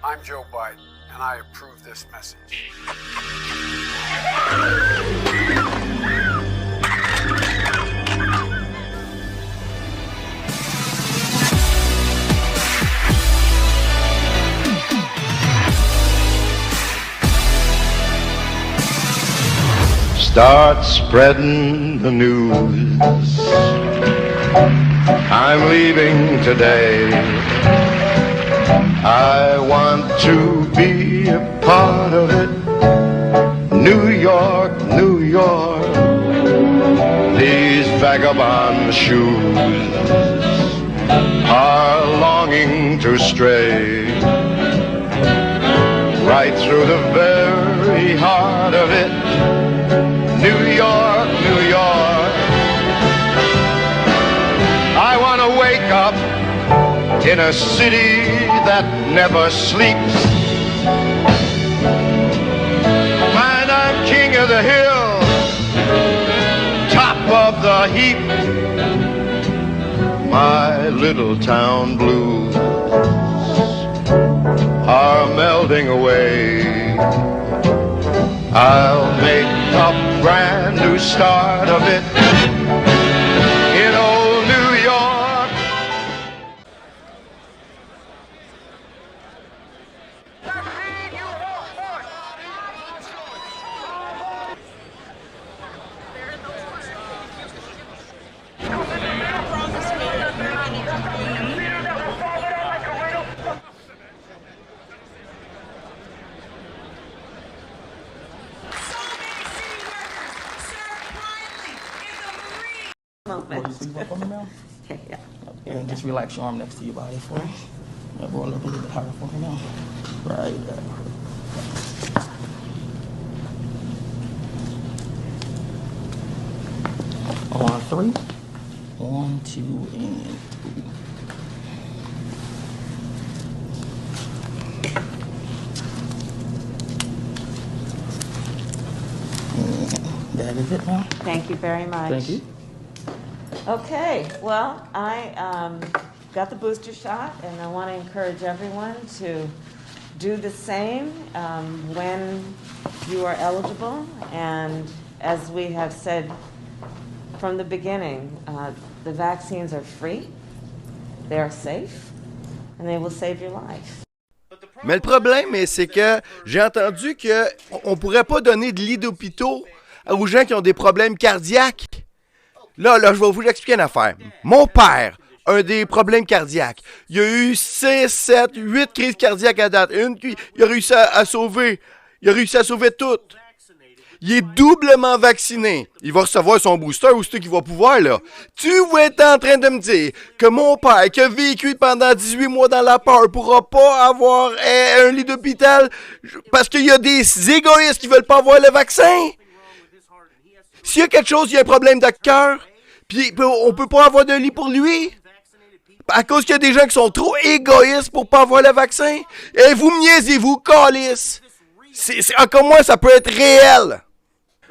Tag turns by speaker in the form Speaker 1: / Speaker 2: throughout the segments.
Speaker 1: I'm Joe Biden, and I approve this message.
Speaker 2: Start spreading the news. I'm leaving today. I want to be a part of it. New York, New York. These vagabond shoes are longing to stray right through the very heart of it. New York, New York. I want to wake up in a city that never sleeps. Man, I'm king of the hill, top of the heap. My little town blues are melding away. I'll make a brand new start of it in old New York.
Speaker 3: Movement.
Speaker 4: Sleep up on me now?
Speaker 3: Okay, yeah.
Speaker 4: And just relax your arm next to your body for me. Everyone look a little bit higher for me now. Right there. On 3. 1, 2, and 3. That is it now.
Speaker 3: Thank you very much.
Speaker 4: Thank you.
Speaker 3: Okay, well, I got the booster shot, and I want to encourage everyone to do the same when you are eligible. And as we have said from the beginning, the vaccines are free, they are safe, and they will save your life.
Speaker 5: Mais le problème, c'est que j'ai entendu qu'on ne pourrait pas donner de lit d'hôpitaux aux gens qui ont des problèmes cardiaques. Là, je vais vous expliquer une affaire. Mon père a des problèmes cardiaques. Il a eu 6, 7, 8 crises cardiaques à date. Il a réussi à sauver. Il a réussi à sauver toutes. Il est doublement vacciné. Il va recevoir son booster ou c'est qu'il va pouvoir, là. Tu vas être en train de me dire que mon père, qui a vécu pendant 18 mois dans la peur, pourra pas avoir un lit d'hôpital parce qu'il y a des égoïstes qui veulent pas avoir le vaccin? S'il y a quelque chose, il y a un problème de cœur, puis on peut pas avoir de lit pour lui, à cause qu'il y a des gens qui sont trop égoïstes pour pas avoir le vaccin. Et vous me niaisez-vous, câlisse. Comme moi, ça peut être réel.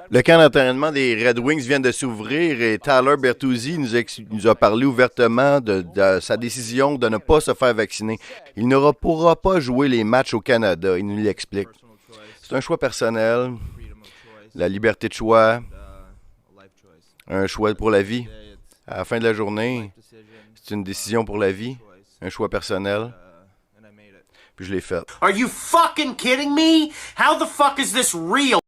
Speaker 5: Le camp d'entraînement des Red Wings vient de s'ouvrir et Tyler Bertuzzi nous a parlé ouvertement de sa décision de ne pas se faire vacciner. Il ne pourra pas jouer les matchs au Canada, il nous l'explique. C'est un choix personnel, la liberté de choix, un choix pour la vie. À la fin de la journée, c'est une décision pour la vie, un choix personnel. Puis je l'ai fait.
Speaker 6: Are you fucking kidding me? How the fuck is this real?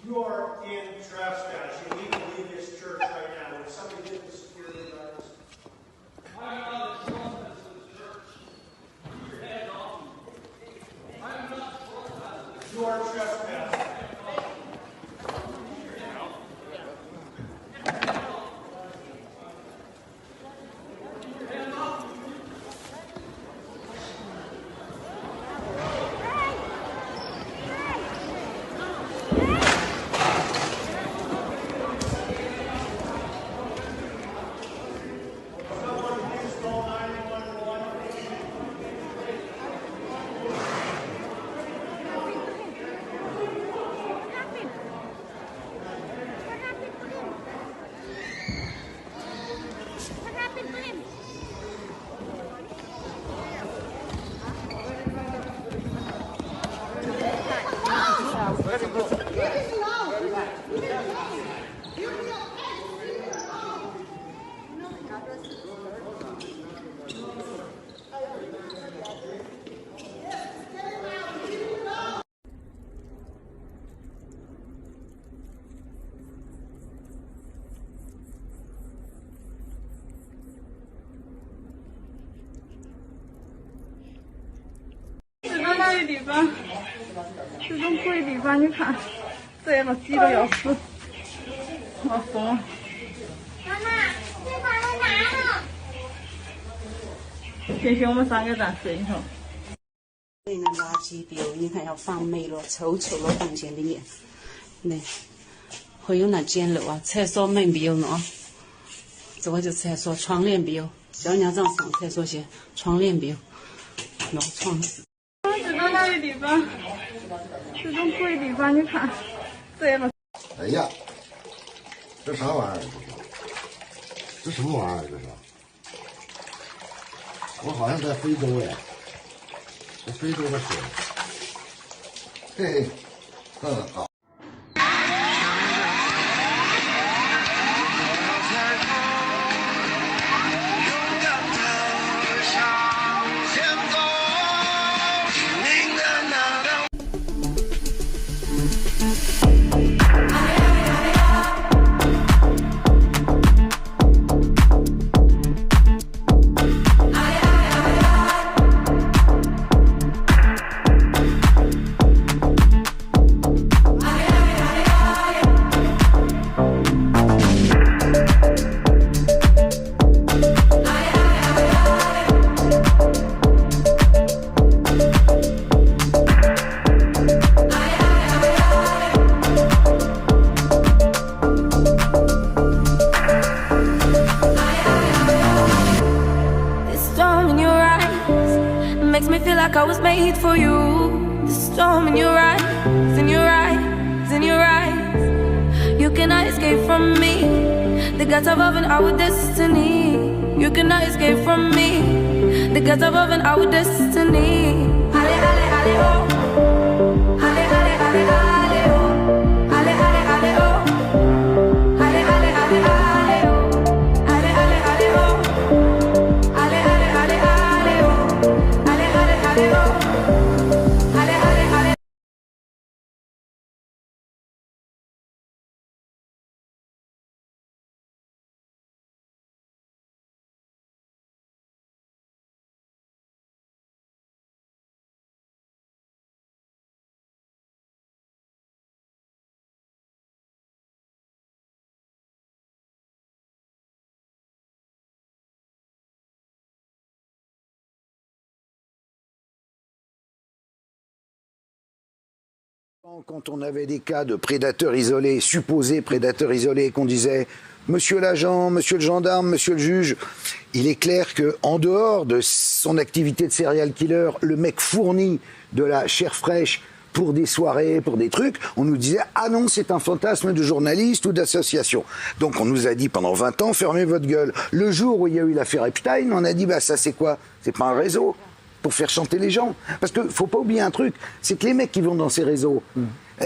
Speaker 7: You are in trespass. You need to leave this church right now. If somebody get the security guards. I'm not a trespass in this church. Keep your head off me. I'm not trespassing. You are trespassing.
Speaker 8: 方，这种鬼地方，你看，这个挤得要死，我疯了。妈妈，这把我拿了。谢谢我们3个站摄影头。
Speaker 9: 那垃圾比如你看要放霉了、臭了，房间里面，那会有那简陋啊，厕所门没有呢，这个就厕所窗帘没有，叫人家早上上厕所去，窗帘没有，弄床死。
Speaker 8: 这种鬼地方，这种鬼地方，你看，这个。
Speaker 10: 哎呀，这啥玩意儿？这什么玩意儿？这是？我好像在非洲哎。这非洲的水，嘿，好。
Speaker 11: like I was made for you. The storm in your eyes, in your eyes, in your eyes. You cannot escape from me. The gods above and our destiny. You cannot escape from me. The gods above and our destiny. Ale, ale, ale, oh. Ale, ale, ale, ale, oh. Ale, ale, ale, oh. Ale, ale, ale, ale, oh. Ale, ale, ale, oh. Ale, ale, ale, ale, oh. Ale, ale, ale, oh. Ale, ale, ale.
Speaker 12: Quand on avait des cas de prédateurs isolés, supposés prédateurs isolés, qu'on disait « Monsieur l'agent, monsieur le gendarme, monsieur le juge », il est clair qu'en dehors de son activité de serial killer, le mec fournit de la chair fraîche pour des soirées, pour des trucs, on nous disait « Ah non, c'est un fantasme de journaliste ou d'association ». Donc on nous a dit pendant 20 ans « Fermez votre gueule ». Le jour où il y a eu l'affaire Epstein, on a dit « Bah ça c'est quoi? C'est pas un réseau ?» pour faire chanter les gens. Parce qu'il ne faut pas oublier un truc, c'est que les mecs qui vont dans ces réseaux,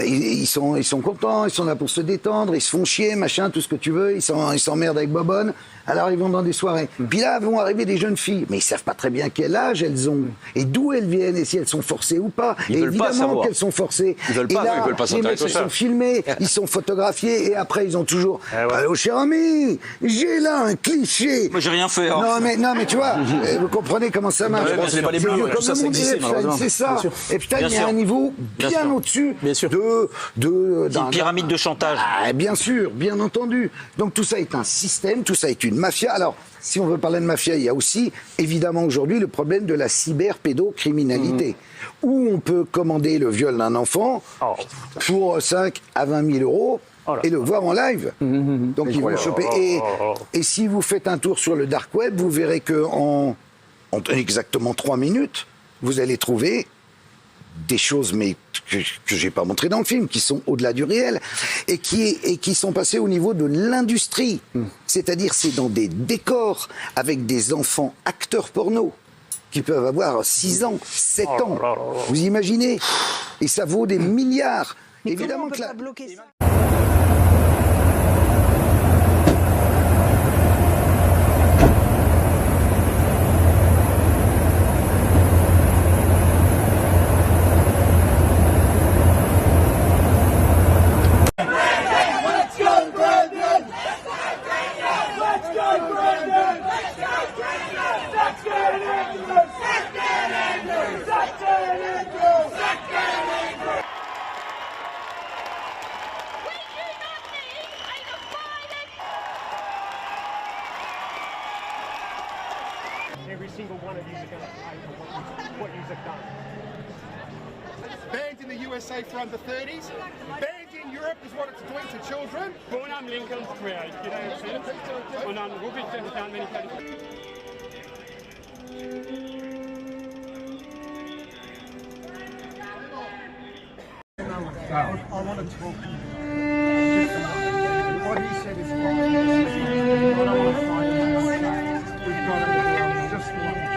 Speaker 12: ils sont contents, ils sont là pour se détendre, ils se font chier, machin, tout ce que tu veux, ils s'emmerdent avec Bobonne, alors ils vont dans des soirées. Puis là, vont arriver des jeunes filles, mais ils savent pas très bien quel âge elles ont, et d'où elles viennent, et si elles sont forcées ou pas.
Speaker 13: Ils
Speaker 12: et
Speaker 13: veulent pas
Speaker 12: évidemment
Speaker 13: savoir.
Speaker 12: qu'elles sont forcées.
Speaker 13: Ils veulent
Speaker 12: et
Speaker 13: pas,
Speaker 12: là,
Speaker 13: ils veulent pas
Speaker 12: les
Speaker 13: s'intéresser
Speaker 12: mecs
Speaker 13: à ça.
Speaker 12: sont filmés, ils sont photographiés, et après ils ont toujours Allô cher ami, j'ai là un cliché.
Speaker 13: Moi j'ai rien fait. Hein.
Speaker 12: Non mais tu vois, vous comprenez comment ça marche.
Speaker 13: Ouais, mais c'est pas les bleus, tout ça, ça existe, malheureusement.
Speaker 12: C'est ça. Epstein, il y a un niveau bien au-dessus
Speaker 13: d'une pyramide de chantage.
Speaker 12: Ah, bien sûr, bien entendu. Donc tout ça est un système, tout ça est une mafia. Alors, si on veut parler de mafia, il y a aussi, évidemment, aujourd'hui, le problème de la cyberpédocriminalité, où on peut commander le viol d'un enfant pour 5 à 20 000 euros et le voir en live. Donc ils vont le choper. Et si vous faites un tour sur le dark web, vous verrez que en exactement 3 minutes, vous allez trouver des choses mais que j'ai pas montré dans le film, qui sont au-delà du réel et qui sont passées au niveau de l'industrie. C'est-à-dire c'est dans des décors avec des enfants acteurs porno qui peuvent avoir 6 ans, 7 ans. Vous imaginez? Et ça vaut des milliards.
Speaker 9: Mais
Speaker 12: évidemment
Speaker 9: comment on peut
Speaker 12: que
Speaker 9: pas bloquer ça?
Speaker 7: every single one of you are going to pay for what you've done.
Speaker 2: Banned in the USA for under 30s. Banned in Europe is what it's doing to children.
Speaker 7: Born am Lincoln's Create, you know what I'm saying? Und dann rufe ich den dann, wenn ich
Speaker 2: I want to talk to you. What he said is wrong. I don't want to fight him. We've got to just one.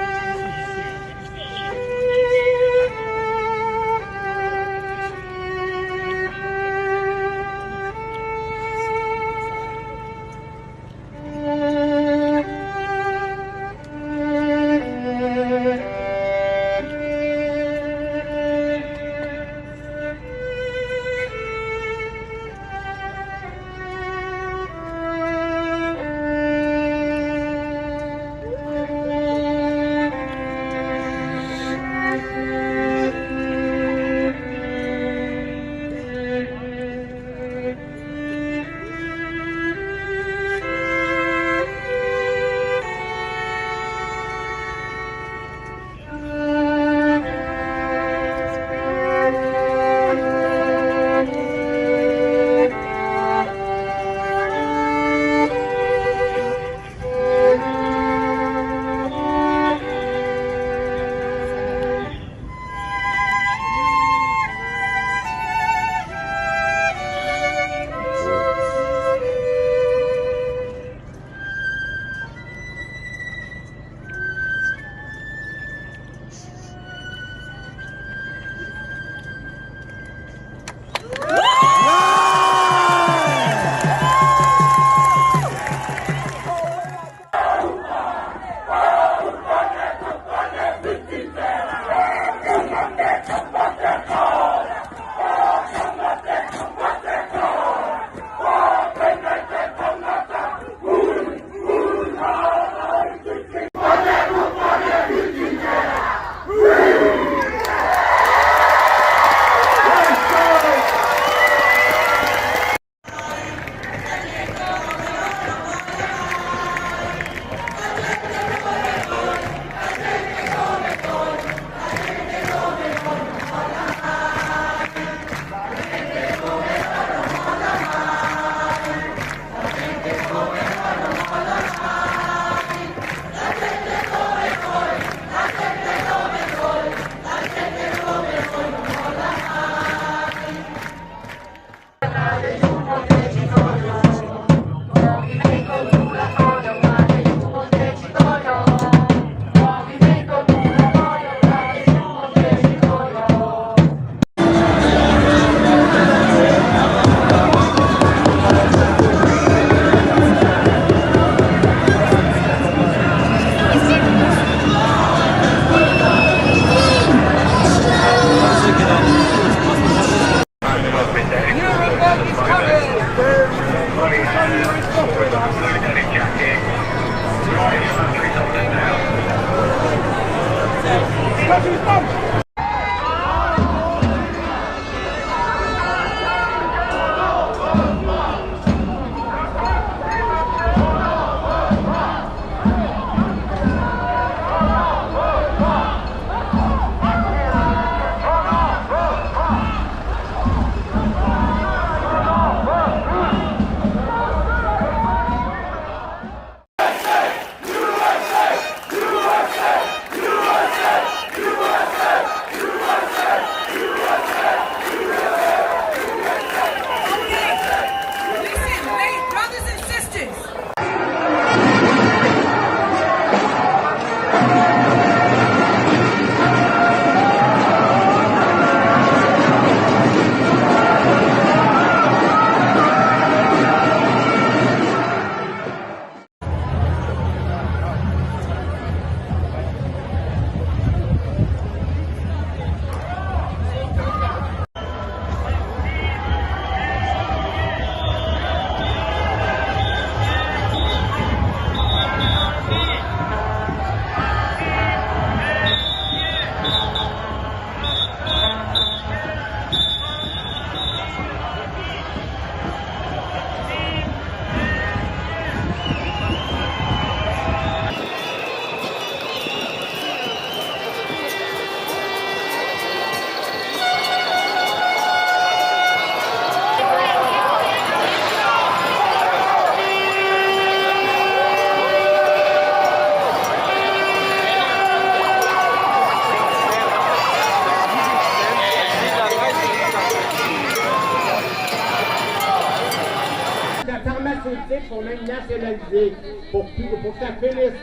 Speaker 7: nationalisé pour que ça finisse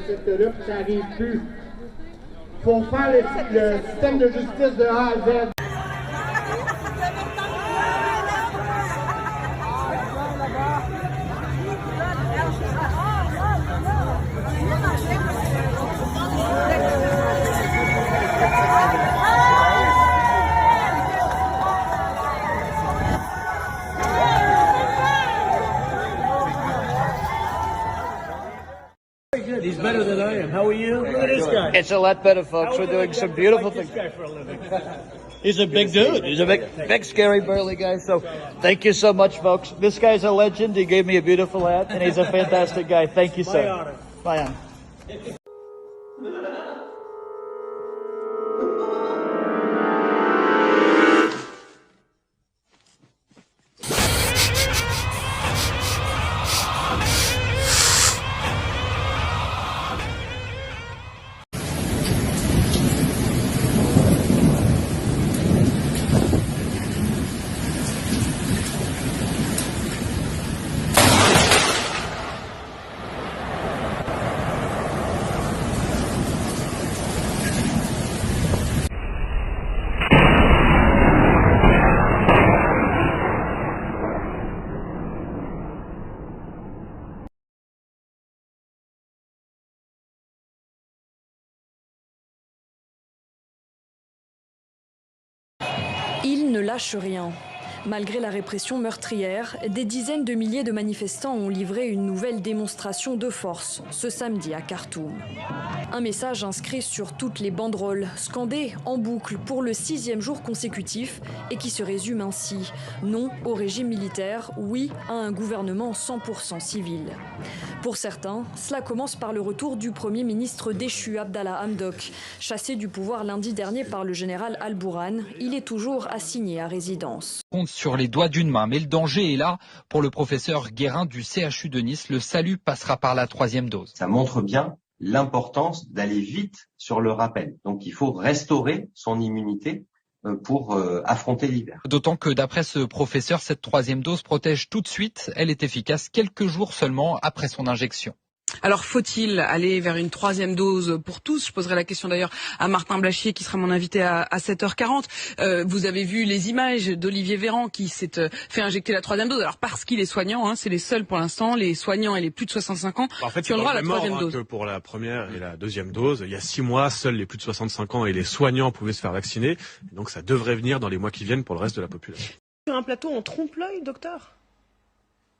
Speaker 7: cette lutte, que ça n'arrive plus. Il faut faire le système de justice de A à Z.
Speaker 14: He's better than I am. How are you? Look at this guy.
Speaker 15: It's a lot better, folks. We're doing some beautiful things.
Speaker 14: He's a big dude.
Speaker 15: He's a big, scary, burly guy. So, thank you so much, folks. This guy's a legend. He gave me a beautiful hat, and he's a fantastic guy. Thank you, sir.
Speaker 14: My honor.
Speaker 15: My honor.
Speaker 16: Ils ne lâchent rien. Malgré la répression meurtrière, des dizaines de milliers de manifestants ont livré une nouvelle démonstration de force ce samedi à Khartoum. Un message inscrit sur toutes les banderoles, scandé en boucle pour le 6e jour consécutif et qui se résume ainsi: non au régime militaire, oui à un gouvernement 100% civil. Pour certains, cela commence par le retour du Premier ministre déchu Abdallah Hamdok. Chassé du pouvoir lundi dernier par le général Al-Bourhan, il est toujours assigné à résidence.
Speaker 17: Compte sur les doigts d'une main, mais le danger est là. Pour le professeur Guérin du CHU de Nice, le salut passera par la 3e dose.
Speaker 18: Ça montre bien l'importance d'aller vite sur le rappel. Donc il faut restaurer son immunité pour affronter l'hiver.
Speaker 17: D'autant que d'après ce professeur, cette 3e dose protège tout de suite. Elle est efficace quelques jours seulement après son injection.
Speaker 19: Alors, faut-il aller vers une 3e dose pour tous? Je poserai la question d'ailleurs à Martin Blachier, qui sera mon invité à 7h40. Vous avez vu les images d'Olivier Véran qui s'est fait injecter la 3e dose. Alors, parce qu'il est soignant, hein, c'est les seuls pour l'instant, les soignants et les plus de 65 ans,
Speaker 20: en fait,
Speaker 19: qui ont le droit à la 3e dose.
Speaker 20: Que pour la première et la 2e dose, il y a 6 mois, seuls les plus de 65 ans et les soignants pouvaient se faire vacciner. Et donc, ça devrait venir dans les mois qui viennent pour le reste de la population.
Speaker 21: Sur un plateau, on trompe l'œil, docteur?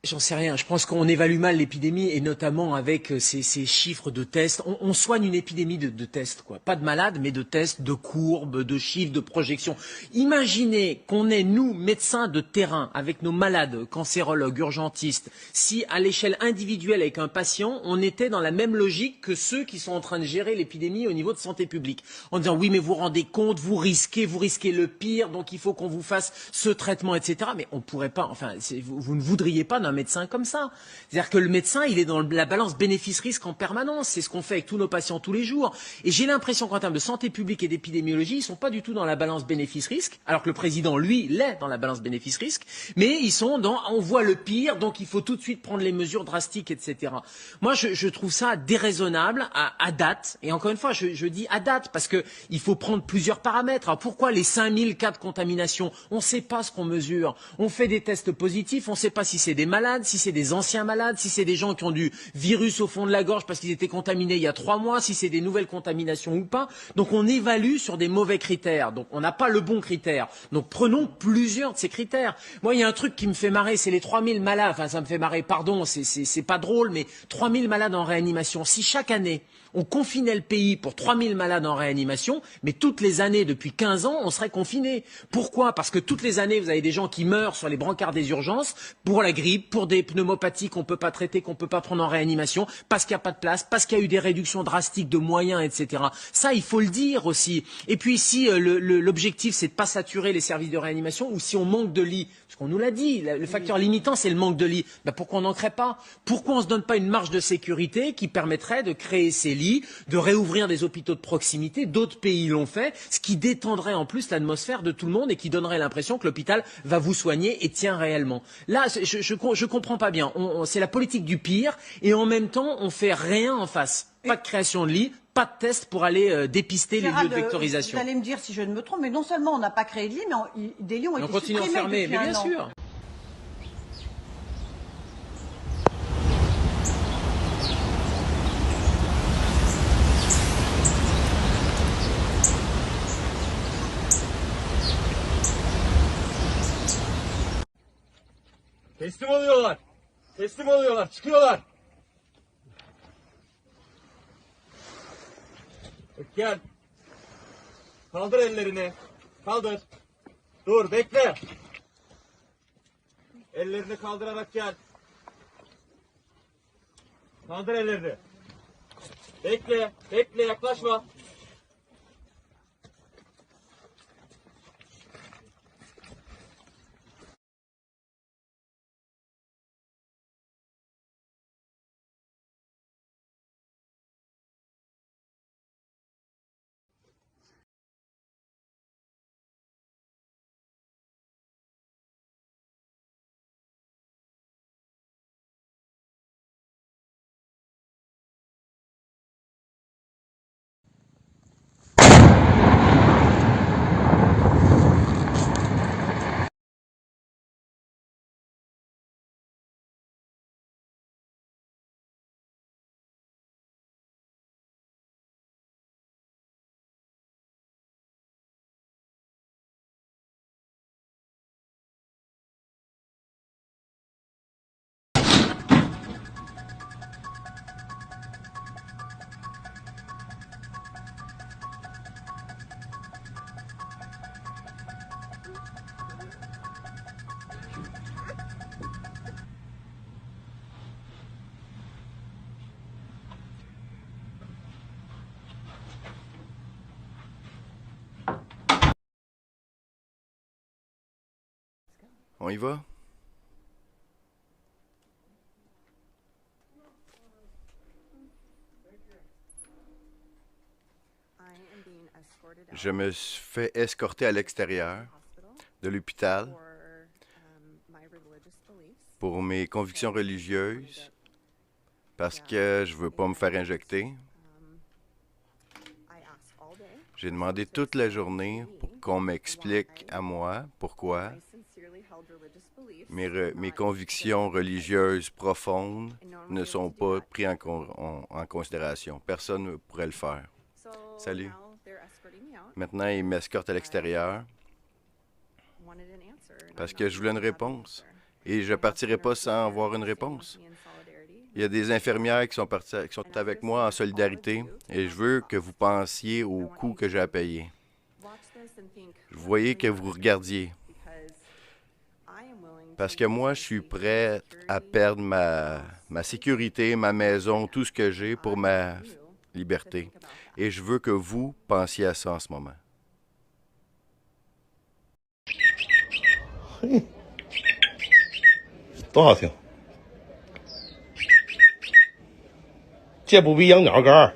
Speaker 22: J'en sais rien. Je pense qu'on évalue mal l'épidémie et notamment avec ces chiffres de tests. On soigne une épidémie de tests, quoi. Pas de malades, mais de tests, de courbes, de chiffres, de projections. Imaginez qu'on est, nous, médecins de terrain, avec nos malades, cancérologues, urgentistes, si à l'échelle individuelle avec un patient, on était dans la même logique que ceux qui sont en train de gérer l'épidémie au niveau de santé publique. En disant, oui, mais vous rendez compte, vous risquez le pire, donc il faut qu'on vous fasse ce traitement, etc. Mais on pourrait pas, enfin, vous ne voudriez pas d'un médecin comme ça. C'est-à-dire que le médecin, il est dans la balance bénéfice-risque en permanence. C'est ce qu'on fait avec tous nos patients tous les jours. Et j'ai l'impression qu'en termes de santé publique et d'épidémiologie, ils sont pas du tout dans la balance bénéfice-risque, alors que le président, lui, l'est dans la balance bénéfice-risque, mais ils sont dans on voit le pire, donc il faut tout de suite prendre les mesures drastiques, etc. Moi, je trouve ça déraisonnable à date. Et encore une fois, je dis à date, parce que il faut prendre plusieurs paramètres. Alors pourquoi les 5000 cas de contamination? On ne sait pas ce qu'on mesure. On fait des tests positifs, on ne sait pas si c'est des malades, si c'est des anciens malades, si c'est des gens qui ont du virus au fond de la gorge parce qu'ils étaient contaminés il y a 3 mois, si c'est des nouvelles contaminations ou pas. Donc on évalue sur des mauvais critères. Donc on n'a pas le bon critère. Donc prenons plusieurs de ces critères. Moi, il y a un truc qui me fait marrer, c'est les 3000 malades. Enfin, ça me fait marrer, pardon, c'est pas drôle, mais 3000 malades en réanimation. Si chaque année, on confinait le pays pour 3000 malades en réanimation, mais toutes les années, depuis 15 ans, on serait confiné. Pourquoi? Parce que toutes les années, vous avez des gens qui meurent sur les brancards des urgences pour la grippe, pour des pneumopathies qu'on peut pas traiter, qu'on peut pas prendre en réanimation, parce qu'il n'y a pas de place, parce qu'il y a eu des réductions drastiques de moyens, etc. Ça, il faut le dire aussi. Et puis si l'objectif, c'est de pas saturer les services de réanimation, ou si on manque de lits, parce qu'on nous l'a dit, le facteur limitant, c'est le manque de lits, ben pourquoi on n'en crée pas? Pourquoi on se donne pas une marge de sécurité qui permettrait de créer ces lits, de réouvrir des hôpitaux de proximité. D'autres pays l'ont fait, ce qui détendrait en plus l'atmosphère de tout le monde et qui donnerait l'impression que l'hôpital va vous soigner et tient réellement. Là, je comprends pas bien. C'est la politique du pire et en même temps, on fait rien en face. Pas de création de lits, pas de tests pour aller dépister les lieux de vectorisation.
Speaker 1: Vous allez me dire si je ne me trompe, mais non seulement on n'a pas créé de lits, mais des lits ont été supprimés.
Speaker 22: On continue à fermer, mais bien sûr.
Speaker 14: Teslim oluyorlar. Teslim oluyorlar. Çıkıyorlar. Gel. Kaldır ellerini. Kaldır. Dur bekle. Ellerini kaldırarak gel. Kaldır ellerini. Bekle. Bekle yaklaşma.
Speaker 5: On y va? Je me suis fait escorter à l'extérieur de l'hôpital pour mes convictions religieuses parce que je veux pas me faire injecter. J'ai demandé toute la journée pour qu'on m'explique à moi pourquoi mes convictions religieuses profondes ne sont pas prises en considération. Personne ne pourrait le faire. Salut. Maintenant, ils m'escortent à l'extérieur parce que je voulais une réponse. Et je ne partirai pas sans avoir une réponse. Il y a des infirmières qui sont avec moi en solidarité et je veux que vous pensiez au coût que j'ai à payer. Je voyais que vous regardiez. Parce que moi, je suis prêt à perdre ma sécurité, ma maison, tout ce que j'ai pour ma liberté. Et je veux que vous pensiez à ça en ce moment.
Speaker 4: 多好听！这不比养鸟干。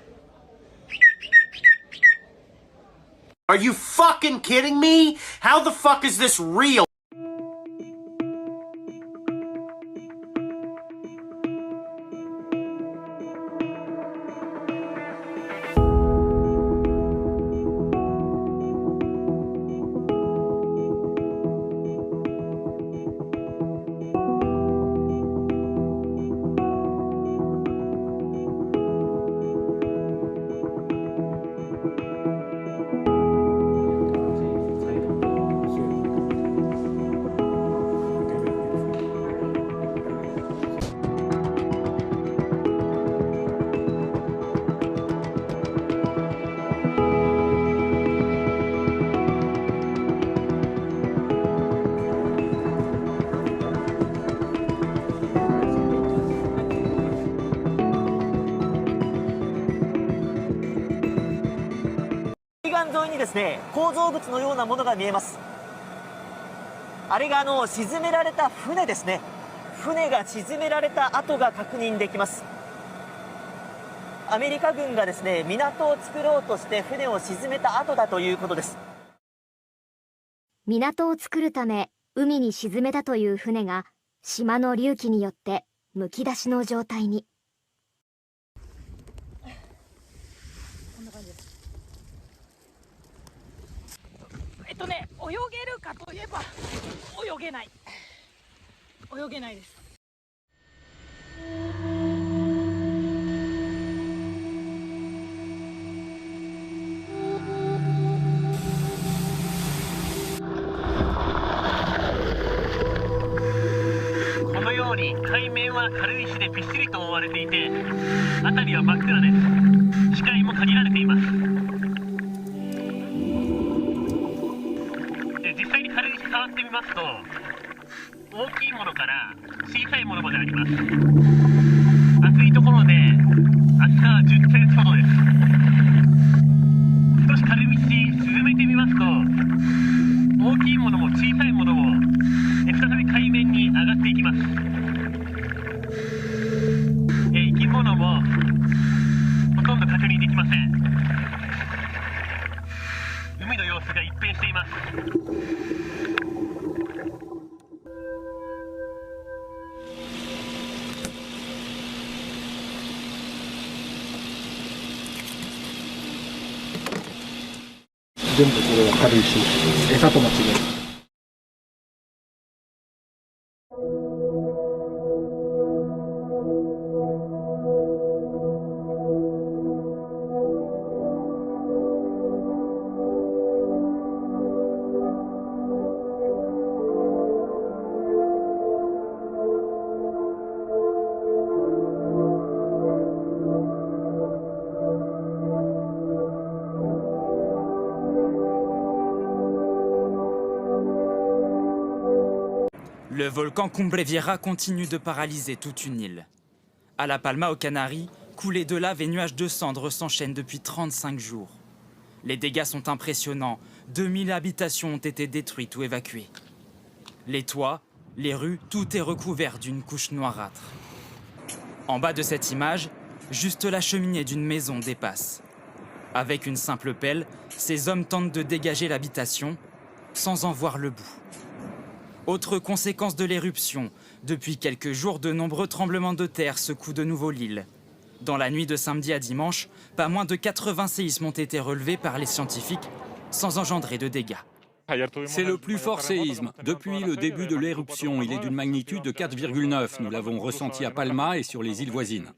Speaker 6: Are you fucking kidding me? How the fuck is this real?
Speaker 3: アメリカ軍がですね、港を作ろうとして船を沈めた後だということです。
Speaker 8: 港を作るため海に沈めたという船が島の隆起によってむき出しの状態に。
Speaker 23: 泳げるかといえば泳げないです。
Speaker 24: このように海面は軽石でびっしりと覆われていて、辺りは真っ暗です。視界も限られています。実際に軽石触ってみますと、大きいものから小さいものまであります。厚いところで厚さは10センチほどです。少し軽石沈めてみますと、大きいものも小さいものも再び海面に上がっていきます。生き物もほとんど確認できません。海の様子が一変しています。
Speaker 2: 全部これは軽石、餌と間違える。
Speaker 25: Le volcan Cumbre Vieja continue de paralyser toute une île. À La Palma, aux Canaries, coulées de lave et nuages de cendres s'enchaînent depuis 35 jours. Les dégâts sont impressionnants. 2000 habitations ont été détruites ou évacuées. Les toits, les rues, tout est recouvert d'une couche noirâtre. En bas de cette image, juste la cheminée d'une maison dépasse. Avec une simple pelle, ces hommes tentent de dégager l'habitation sans en voir le bout. Autre conséquence de l'éruption, depuis quelques jours, de nombreux tremblements de terre secouent de nouveau l'île. Dans la nuit de samedi à dimanche, pas moins de 80 séismes ont été relevés par les scientifiques, sans engendrer de dégâts.
Speaker 26: C'est le plus fort séisme. Depuis le début de l'éruption, il est d'une magnitude de 4,9. Nous l'avons ressenti à Palma et sur les îles voisines.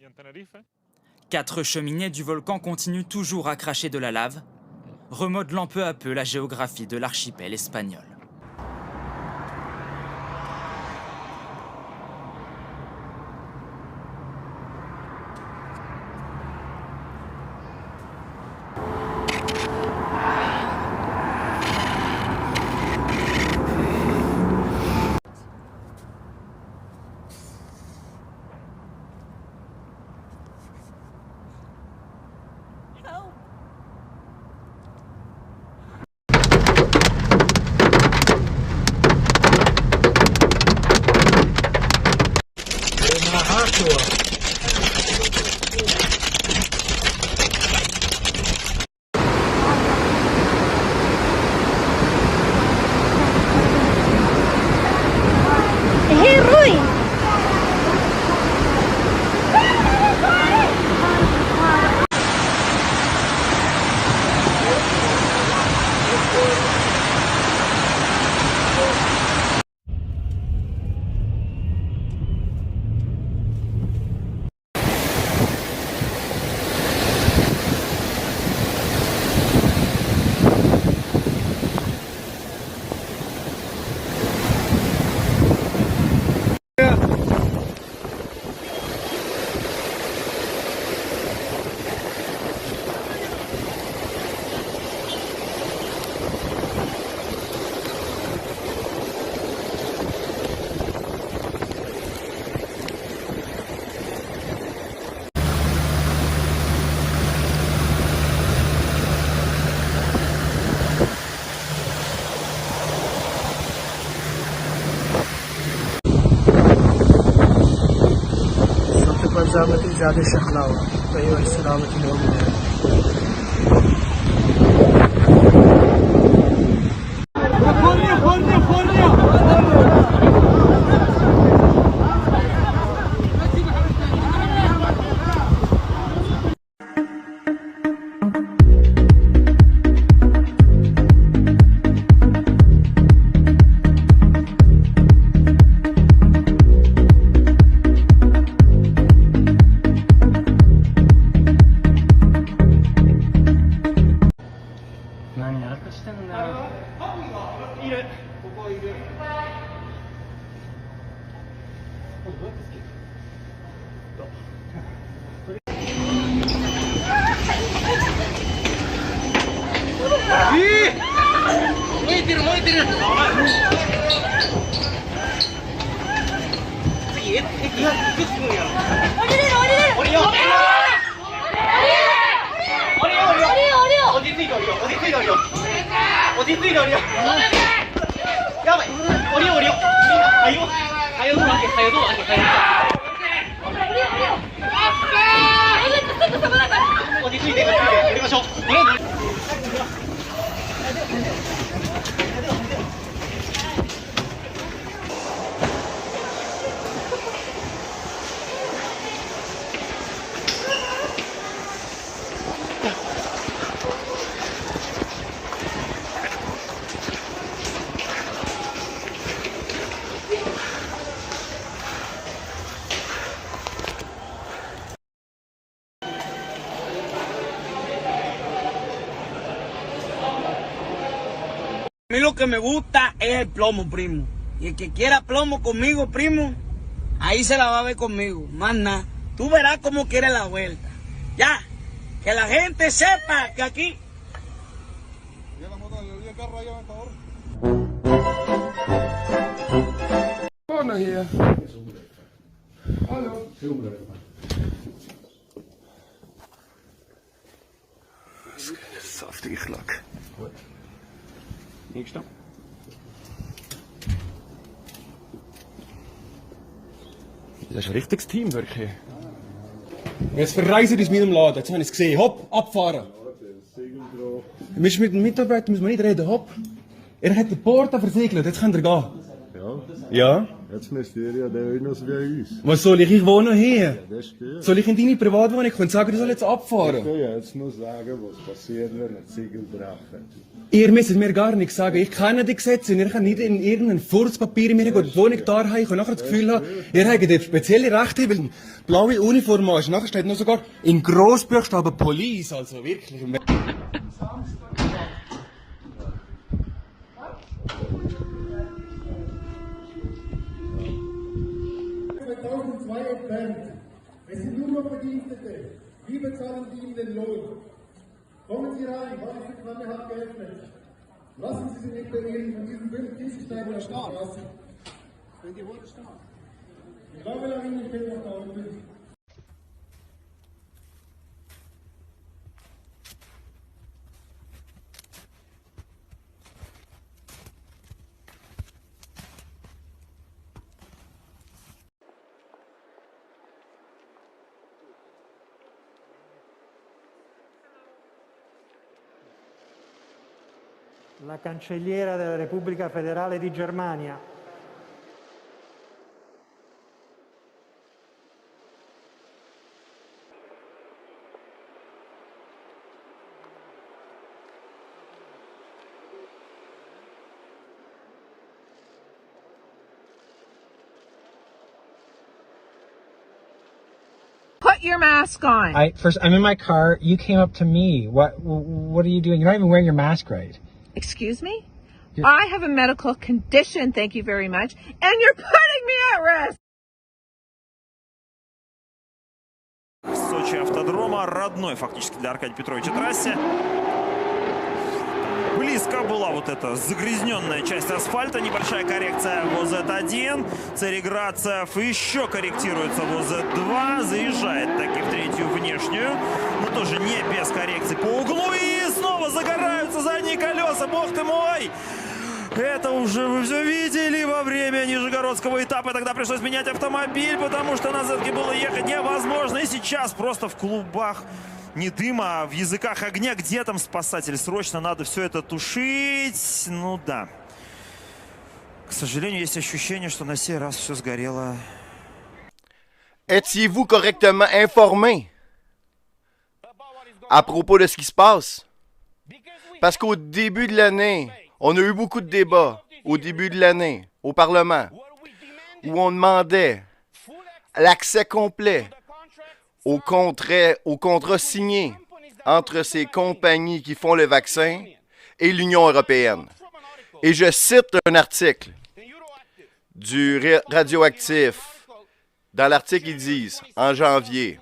Speaker 25: 4 cheminées du volcan continuent toujours à cracher de la lave, remodelant peu à peu la géographie de l'archipel espagnol.
Speaker 2: ज़्यादा शखला हुआ players that are looking over there.
Speaker 7: A mí lo que me gusta es el plomo, primo. Y el que quiera plomo conmigo, primo, ahí se la va a ver conmigo. Más nada. Tú verás cómo quiere la vuelta. Ya. Que la gente sepa que aquí...
Speaker 2: Vorne hier. Hallo.
Speaker 5: Saftige glak.
Speaker 14: Niks dan. Das ist ein richtiges Teamwork hier.
Speaker 9: Jetzt verreisen aus meinem Laden, jetzt habe ich es gesehen. Hopp, abfahren. Wir müssen mit dem Mitarbeiter müssen wir nicht reden, hopp. Er hat den Porta versiegelt, jetzt könnt ihr gehen.
Speaker 2: Ja.
Speaker 9: Ja?
Speaker 2: Jetzt müsst ihr ja den Windows wie uns.
Speaker 9: Was soll ich? Ich wohne hier.
Speaker 2: Ja, das ist gut.
Speaker 9: Soll ich in deine Privatwohnung kommen und sagen, du sollst jetzt abfahren?
Speaker 2: Ich kann ja jetzt nur sagen, was passiert, wenn ein Ziegel brechen.
Speaker 9: Ihr müsst mir gar nichts sagen. Ich kenne die Gesetze und ihr könnt nicht in irgendein Furzpapier in mir die Wohnung da haben und nachher das Gefühl haben, ihr habt spezielle Rechte, weil eine blaue Uniform ist. Nachher steht noch sogar in Grossbuchstaben Police, also wirklich.
Speaker 2: Es sind nur noch Bedienstete. Wie bezahlen Sie ihnen den Lohn? Kommen Sie rein, Waffenklamme hat geöffnet. Lassen Sie sich nicht beirren von diesen 5 Tischsteinen auf der Straße. Wenn die Hunde stark. Ich glaube, da hinten steht noch da unten.
Speaker 10: La cancelliera della Repubblica Federale di Germania.
Speaker 21: Put your mask on.
Speaker 11: I'm in my car. You came up to me. What are you doing? You're not even wearing your mask right.
Speaker 21: Excuse me? I have a medical condition, thank you very much, and you're putting me at risk.
Speaker 12: Сочи автодрома, родной фактически для Аркадия Петровича трассе. Близко была вот эта загрязненная часть асфальта, небольшая коррекция в ОЗ-1, Цареградцев еще корректируется в ОЗ-2, заезжает таки в третью внешнюю, но тоже не без коррекции по углу, и снова загораются задние колеса, бог ты мой! Это уже вы все видели во время нижегородского этапа. Тогда пришлось менять автомобиль, потому что на Зетке было ехать невозможно. И сейчас просто в клубах не дыма, а в языках огня. Где там спасатель? Срочно надо все это тушить. Ну да. К сожалению, есть ощущение, что на сей раз все сгорело.
Speaker 5: Étiez-vous correctement informé à propos de ce qui se passe? Parce qu'au début de l'année, on a eu beaucoup de débats au début de l'année au Parlement où on demandait l'accès complet aux contrats signés entre ces compagnies qui font le vaccin et l'Union européenne. Et je cite un article du Radioactif. Dans l'article, ils disent, en janvier,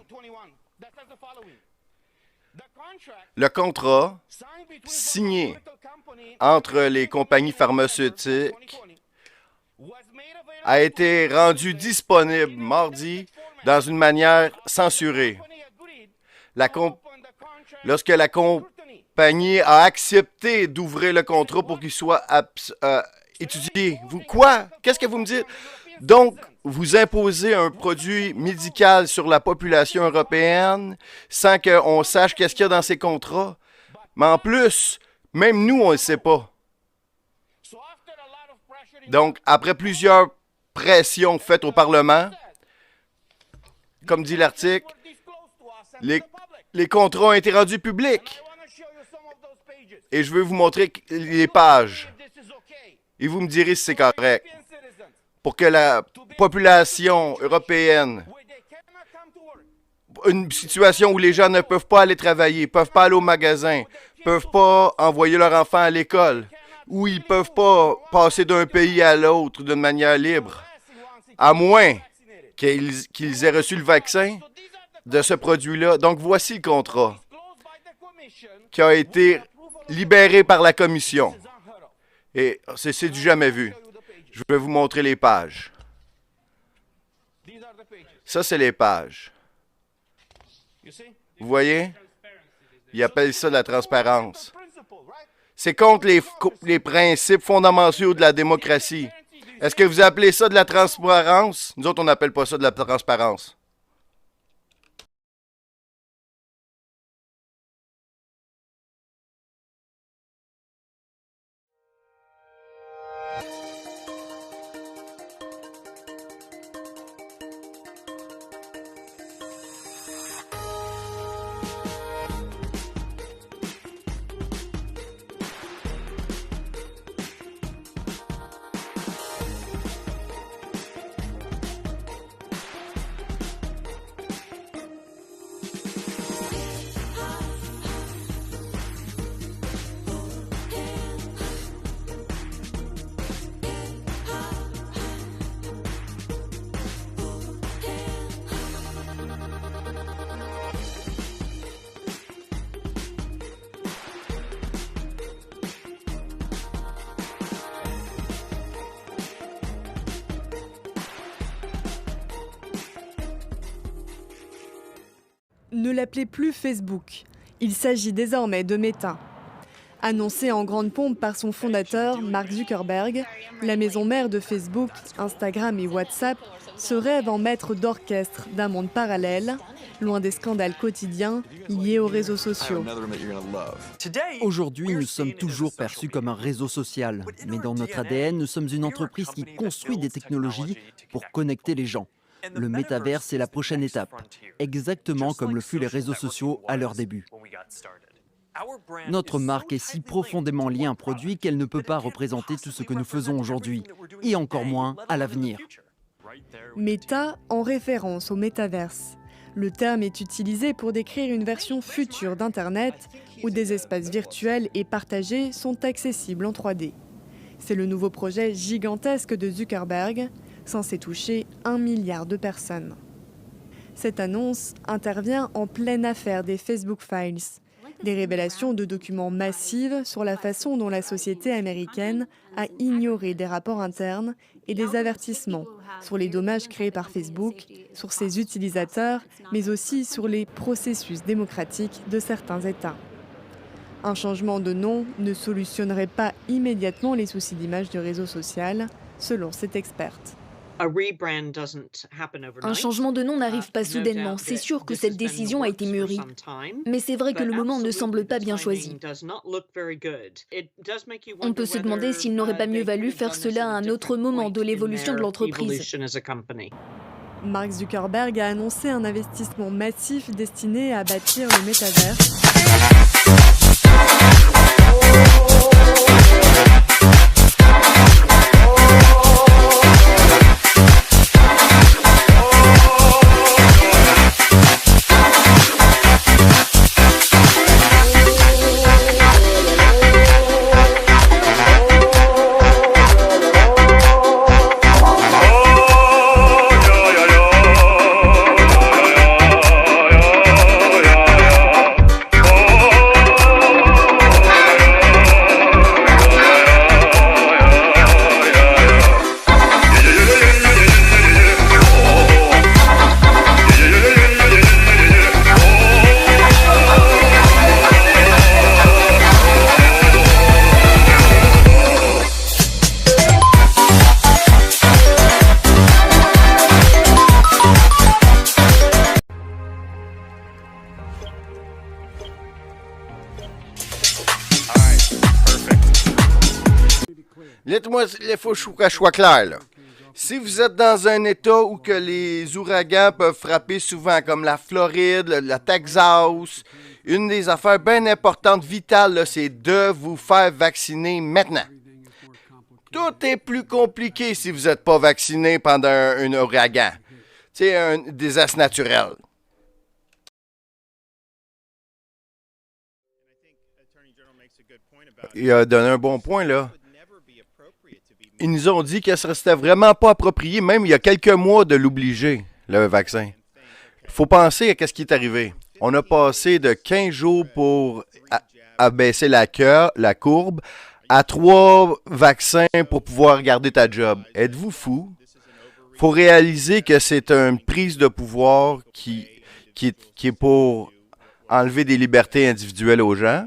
Speaker 5: le contrat signé entre les compagnies pharmaceutiques a été rendu disponible mardi dans une manière censurée. Lorsque la compagnie a accepté d'ouvrir le contrat pour qu'il soit étudié. Quoi? Qu'est-ce que vous me dites? Donc, vous imposez un produit médical sur la population européenne sans qu'on sache qu'est-ce qu'il y a dans ces contrats. Mais en plus, même nous, on ne le sait pas. Donc, après plusieurs pressions faites au Parlement, comme dit l'article, les contrats ont été rendus publics. Et je vais vous montrer les pages. Et vous me direz si c'est correct. Pour que la population européenne, une situation où les gens ne peuvent pas aller travailler, ne peuvent pas aller au magasin, ne peuvent pas envoyer leurs enfants à l'école, où ils ne peuvent pas passer d'un pays à l'autre d'une manière libre, à moins qu'ils aient reçu le vaccin de ce produit-là. Donc, voici le contrat qui a été libéré par la Commission. Et c'est du jamais vu. Je vais vous montrer les pages. Ça, c'est les pages. Vous voyez? Ils appellent ça la transparence. C'est contre les principes fondamentaux de la démocratie. Est-ce que vous appelez ça de la transparence? Nous autres, on n'appelle pas ça de la transparence.
Speaker 13: Ne l'appelez plus Facebook. Il s'agit désormais de Meta. Annoncée en grande pompe par son fondateur, Mark Zuckerberg, la maison mère de Facebook, Instagram et WhatsApp se rêve en maître d'orchestre d'un monde parallèle, loin des scandales quotidiens liés aux réseaux sociaux.
Speaker 15: Aujourd'hui, nous sommes toujours perçus comme un réseau social, mais dans notre ADN, nous sommes une entreprise qui construit des technologies pour connecter les gens. Le métaverse est la prochaine étape, exactement comme le fut les réseaux sociaux à leur début. Notre marque est si profondément liée à un produit qu'elle ne peut pas représenter tout ce que nous faisons aujourd'hui, et encore moins à l'avenir.
Speaker 13: Meta en référence au métaverse. Le terme est utilisé pour décrire une version future d'Internet où des espaces virtuels et partagés sont accessibles en 3D. C'est le nouveau projet gigantesque de Zuckerberg, censé toucher 1 milliard de personnes. Cette annonce intervient en pleine affaire des Facebook Files, des révélations de documents massives sur la façon dont la société américaine a ignoré des rapports internes et des avertissements sur les dommages créés par Facebook, sur ses utilisateurs, mais aussi sur les processus démocratiques de certains États. Un changement de nom ne solutionnerait pas immédiatement les soucis d'image du réseau social, selon cette experte.
Speaker 1: Un changement de nom n'arrive pas soudainement. C'est sûr que cette décision a été mûrie. Mais c'est vrai que le moment ne semble pas bien choisi. On peut se demander s'il n'aurait pas mieux valu faire cela à un autre moment de l'évolution de l'entreprise.
Speaker 13: Mark Zuckerberg a annoncé un investissement massif destiné à bâtir le métaverse.
Speaker 5: Laisse-moi, il faut que je sois clair, là. Si vous êtes dans un état où que les ouragans peuvent frapper souvent, comme la Floride, le Texas, une des affaires bien importantes, vitales, là, c'est de vous faire vacciner maintenant. Tout est plus compliqué si vous n'êtes pas vacciné pendant un ouragan. C'est un désastre naturel. Il a donné un bon point, là. Ils nous ont dit que c'était vraiment pas approprié, même il y a quelques mois, de l'obliger, le vaccin. Il faut penser à ce qui est arrivé. On a passé de 15 jours pour abaisser la courbe à 3 vaccins pour pouvoir garder ta job. Êtes-vous fou? Il faut réaliser que c'est une prise de pouvoir qui est pour enlever des libertés individuelles aux gens.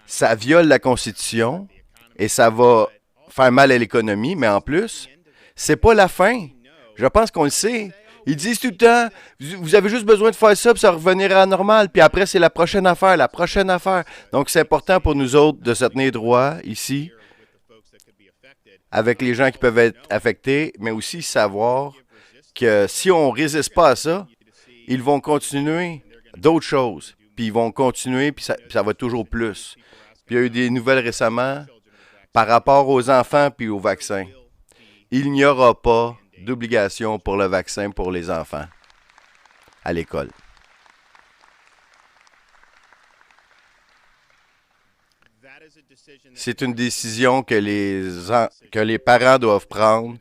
Speaker 5: Ça viole la Constitution et ça va faire mal à l'économie, mais en plus, c'est pas la fin. Je pense qu'on le sait. Ils disent tout le temps, vous avez juste besoin de faire ça, puis ça revenira à normal. Puis après, c'est la prochaine affaire, la prochaine affaire. Donc, c'est important pour nous autres de se tenir droit ici, avec les gens qui peuvent être affectés, mais aussi savoir que si on ne résiste pas à ça, ils vont continuer d'autres choses. Puis ils vont continuer, puis ça va toujours plus. Puis il y a eu des nouvelles récemment par rapport aux enfants puis aux vaccins. Il n'y aura pas d'obligation pour le vaccin pour les enfants à l'école. C'est une décision que les parents doivent prendre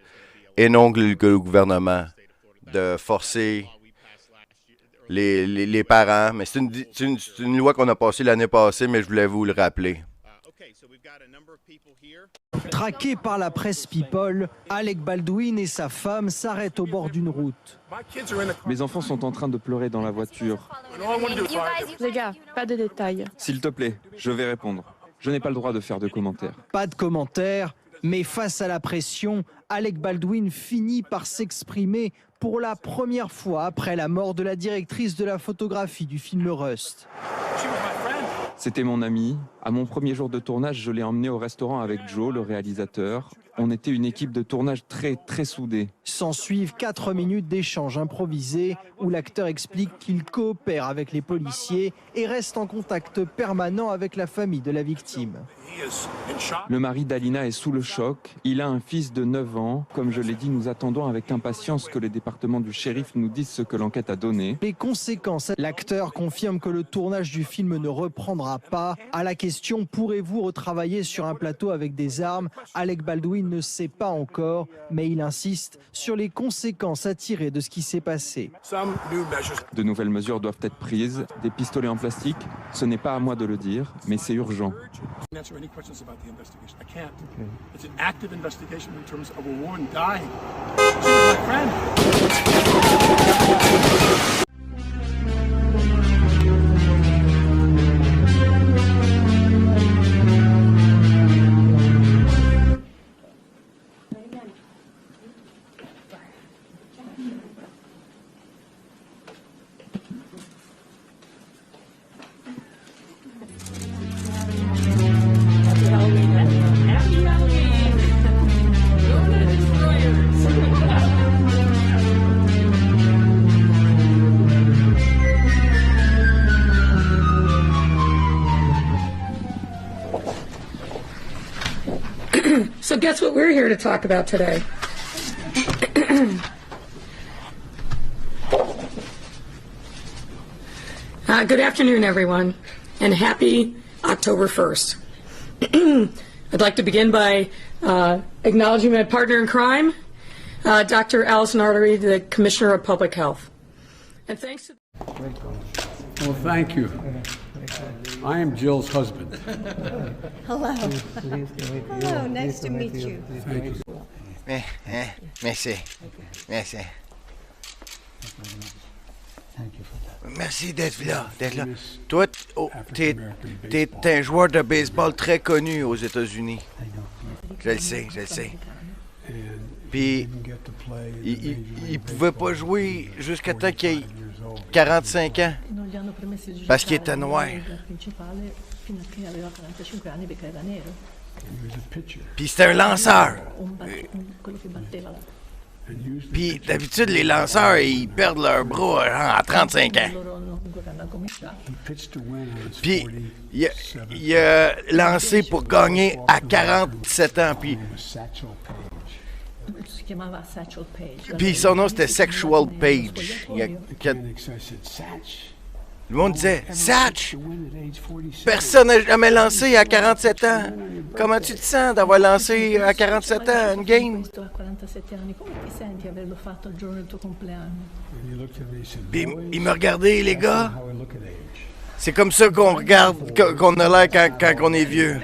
Speaker 5: et non que le gouvernement, de forcer les parents. Mais c'est une loi qu'on a passée l'année passée, mais je voulais vous le rappeler.
Speaker 16: Traqué par la presse People, Alec Baldwin et sa femme s'arrêtent au bord d'une route.
Speaker 14: Mes enfants sont en train de pleurer dans la voiture.
Speaker 17: Les gars, pas de détails.
Speaker 14: S'il te plaît, je vais répondre. Je n'ai pas le droit de faire de commentaires.
Speaker 16: Pas de commentaires, mais face à la pression, Alec Baldwin finit par s'exprimer pour la première fois après la mort de la directrice de la photographie du film Rust.
Speaker 14: C'était mon ami. À mon premier jour de tournage, je l'ai emmené au restaurant avec Joe, le réalisateur. On était une équipe de tournage très soudée.
Speaker 16: S'ensuivent 4 minutes d'échange improvisés où l'acteur explique qu'il coopère avec les policiers et reste en contact permanent avec la famille de la victime.
Speaker 14: Le mari d'Alina est sous le choc. Il a un fils de 9 ans. Comme je l'ai dit, nous attendons avec impatience que le département du shérif nous dise ce que l'enquête a donné.
Speaker 16: Les conséquences. L'acteur confirme que le tournage du film ne reprendra pas. À la question « Pourrez-vous retravailler sur un plateau avec des armes ?», Alec Baldwin ne sait pas encore, mais il insiste sur les conséquences à tirer de ce qui s'est passé.
Speaker 14: De nouvelles mesures doivent être prises. Des pistolets en plastique, ce n'est pas à moi de le dire, mais c'est urgent.
Speaker 21: So guess what we're here to talk about today? Good afternoon, everyone, and happy October 1st. I'd like to begin by acknowledging my partner in crime, Dr. Allison Artery, the Commissioner of Public Health. And thanks to...
Speaker 4: Well, thank you. I am Jill's husband.
Speaker 6: Hello. Hello, nice to meet you.
Speaker 4: Thank you.
Speaker 5: Merci. Merci. Merci d'être là. Toi, t'es un joueur de baseball très connu aux États-Unis. Je le sais. Puis, il pouvait pas jouer jusqu'à temps qu'il ait 45 ans. Parce qu'il était noir. Puis c'était un lanceur. Puis d'habitude, les lanceurs, ils perdent leur bras à 35 ans. Puis il a lancé pour gagner à 47 ans. Puis son nom, c'était Sexual Page. Le monde disait, Satch, personne n'a jamais lancé à 47 ans. Comment tu te sens d'avoir lancé à 47 ans une game? Puis il me regardait, les gars. C'est comme ça qu'on regarde, qu'on a l'air quand on est vieux.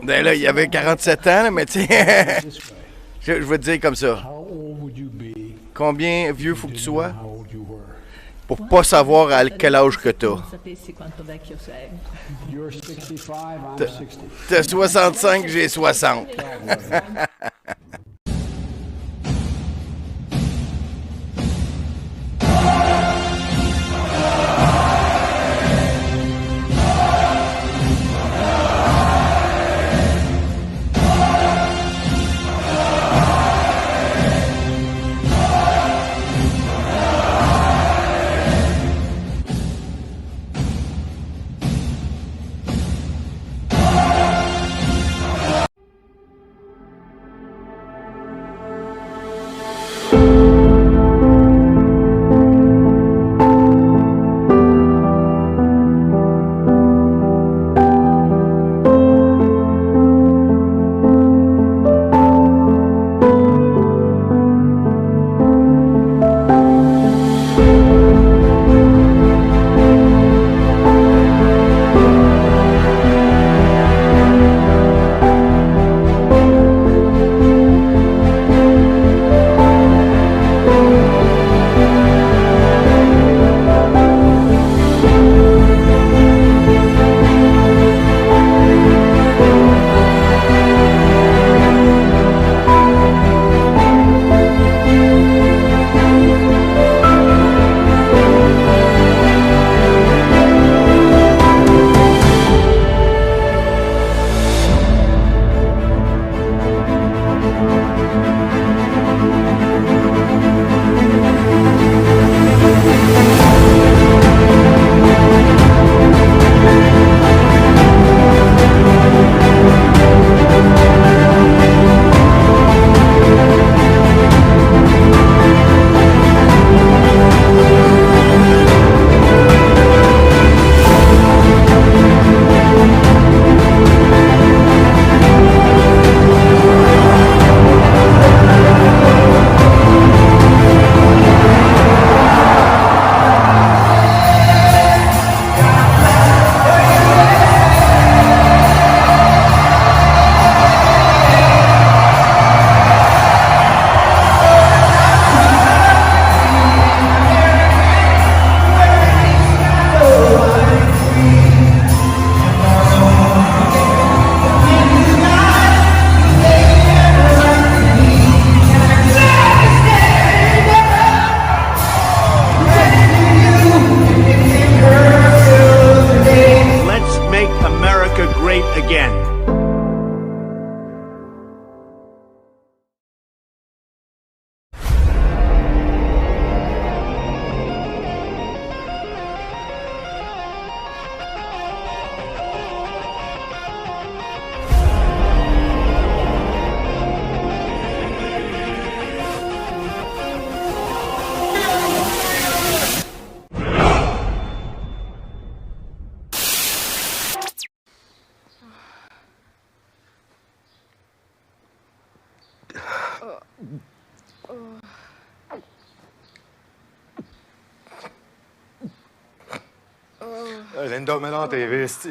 Speaker 5: Ben là, il y avait 47 ans, mais tu sais, je vais te dire comme ça. Combien vieux faut que tu sois? Pour pas savoir à quel âge que t'as. T'as 65, j'ai 60.
Speaker 3: indommi la TV, sti.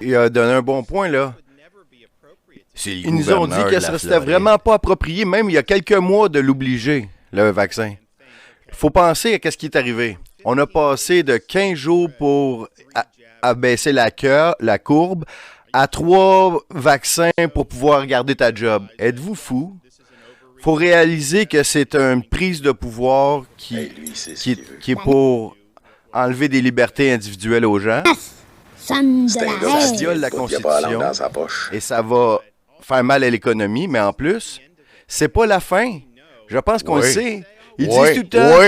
Speaker 5: Il a donné un bon point, là. Ils nous ont dit que ça serait
Speaker 8: Floride.
Speaker 5: vraiment pas approprié, même il y a quelques mois, de l'obliger, le vaccin. Il faut penser à ce qui est arrivé. On a passé de 15 jours pour abaisser la courbe à 3 vaccins pour pouvoir garder ta job. Êtes-vous fou? Il faut réaliser que c'est une prise de pouvoir qui est pour enlever des libertés individuelles aux gens. Ça viole la Constitution et ça va faire mal à l'économie, mais en plus, c'est pas la fin. Je pense qu'on le sait. Ils disent tout le temps,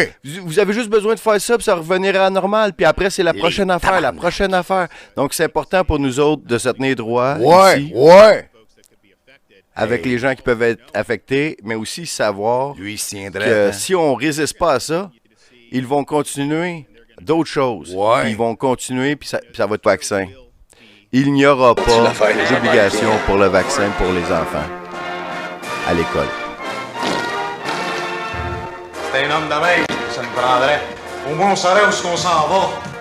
Speaker 5: vous avez juste besoin de faire ça, puis ça revenira à normal, puis après, c'est la prochaine affaire, la prochaine affaire. Donc, c'est important pour nous autres de se tenir droit ici, avec les gens qui peuvent être affectés, mais aussi savoir que si on résiste pas à ça, ils vont continuer d'autres choses. Ils vont continuer, puis ça va être vaccin. Il n'y aura pas d'obligation pour le vaccin pour les enfants à l'école.
Speaker 3: C'était un homme de veille, ça me prendrait. Au moins, on saurait où est-ce qu'on s'en va.